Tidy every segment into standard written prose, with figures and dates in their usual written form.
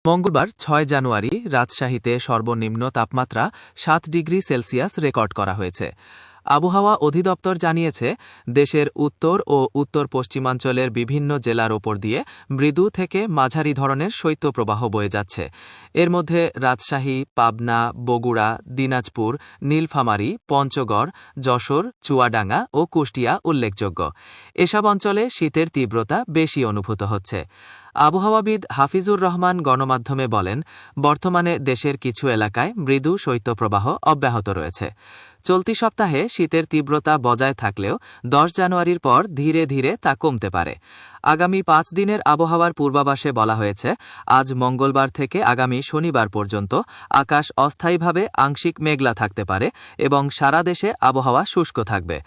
মঙ্গলবার ৬ জানুয়ারি রাজশাহীতে সর্বনিম্ন তাপমাত্রা ৭ ডিগ্রি সেলসিয়াস রেকর্ড করা হয়েছে। আবহাওয়া অধিদপ্তর জানিয়েছে, দেশের উত্তর ও উত্তর পশ্চিমাঞ্চলের বিভিন্ন জেলার ওপর দিয়ে মৃদু থেকে মাঝারি ধরনের শৈত্যপ্রবাহ বয়ে যাচ্ছে। এর মধ্যে রাজশাহী, পাবনা, বগুড়া, দিনাজপুর, নীলফামারী, পঞ্চগড়, যশোর, চুয়াডাঙ্গা ও কুষ্টিয়া উল্লেখযোগ্য। এসব অঞ্চলে শীতের তীব্রতা বেশি অনুভূত হচ্ছে। আবহাওয়াবিদ হাফিজুর রহমান গণমাধ্যমে বলেন, বর্তমানে দেশের কিছু এলাকায় মৃদু শৈত্যপ্রবাহ অব্যাহত রয়েছে। চলতি সপ্তাহে শীতের তীব্রতা বজায় থাকলেও ১০ জানুয়ারির পর ধীরে ধীরে তা কমতে পারে। আগামী ৫ দিনের আবহাওয়ার পূর্বাভাসে বলা হয়েছে, আজ মঙ্গলবার থেকে আগামী শনিবার পর্যন্ত আকাশ অস্থায়ীভাবে আংশিক মেঘলা থাকতে পারে এবং সারা দেশে আবহাওয়া শুষ্ক থাকবে।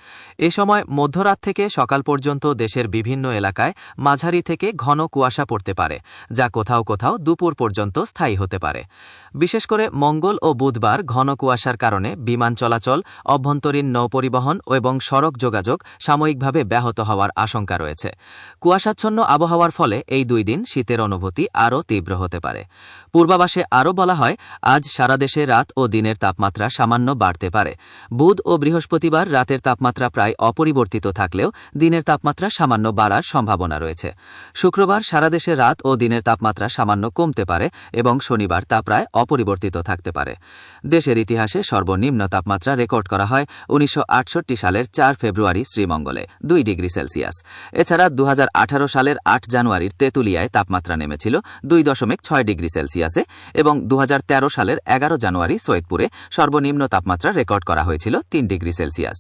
এ সময় মধ্যরাত থেকে সকাল পর্যন্ত দেশের বিভিন্ন এলাকায় মাঝারি থেকে ঘন কুয়াশা পড়তে পারে, যা কোথাও কোথাও দুপুর পর্যন্ত স্থায়ী হতে পারে। বিশেষ করে মঙ্গল ও বুধবার ঘন কুয়াশার কারণে বিমান চলাচল, অভ্যন্তরীণ নৌপরিবহন এবং সড়ক যোগাযোগ সাময়িকভাবে ব্যাহত হওয়ার আশঙ্কা রয়েছে। কুয়াশাচ্ছন্ন আবহাওয়ার ফলে এই ২ দিন শীতের অনুভূতি আরও তীব্র হতে পারে। পূর্বাভাসে আরও বলা হয়, আজ সারা দেশে রাত ও দিনের তাপমাত্রা সামান্য বাড়তে পারে। বুধ ও বৃহস্পতিবার রাতের তাপমাত্রা প্রায় অপরিবর্তিত থাকলেও দিনের তাপমাত্রা সামান্য বাড়ার সম্ভাবনা রয়েছে। শুক্রবার সারা দেশে রাত ও দিনের তাপমাত্রা সামান্য কমতে পারে এবং শনিবার তা প্রায় অপরিবর্তিত থাকতে পারে। দেশের ইতিহাসে সর্বনিম্ন তাপমাত্রা রেকর্ড করা হয় ১৯৬৮ সালের ৪ ফেব্রুয়ারি শ্রীমঙ্গলে ২ ডিগ্রি সেলসিয়াস। এছাড়া ২০১৮ সালের ৮ জানুয়ারির তেঁতুলিয়ায় তাপমাত্রা নেমেছিল ২.৬ ডিগ্রি সেলসিয়াসে এবং ২০১৩ সালের ১১ জানুয়ারি সৈয়দপুরে সর্বনিম্ন তাপমাত্রা রেকর্ড করা হয়েছিল ৩ ডিগ্রি সেলসিয়াস।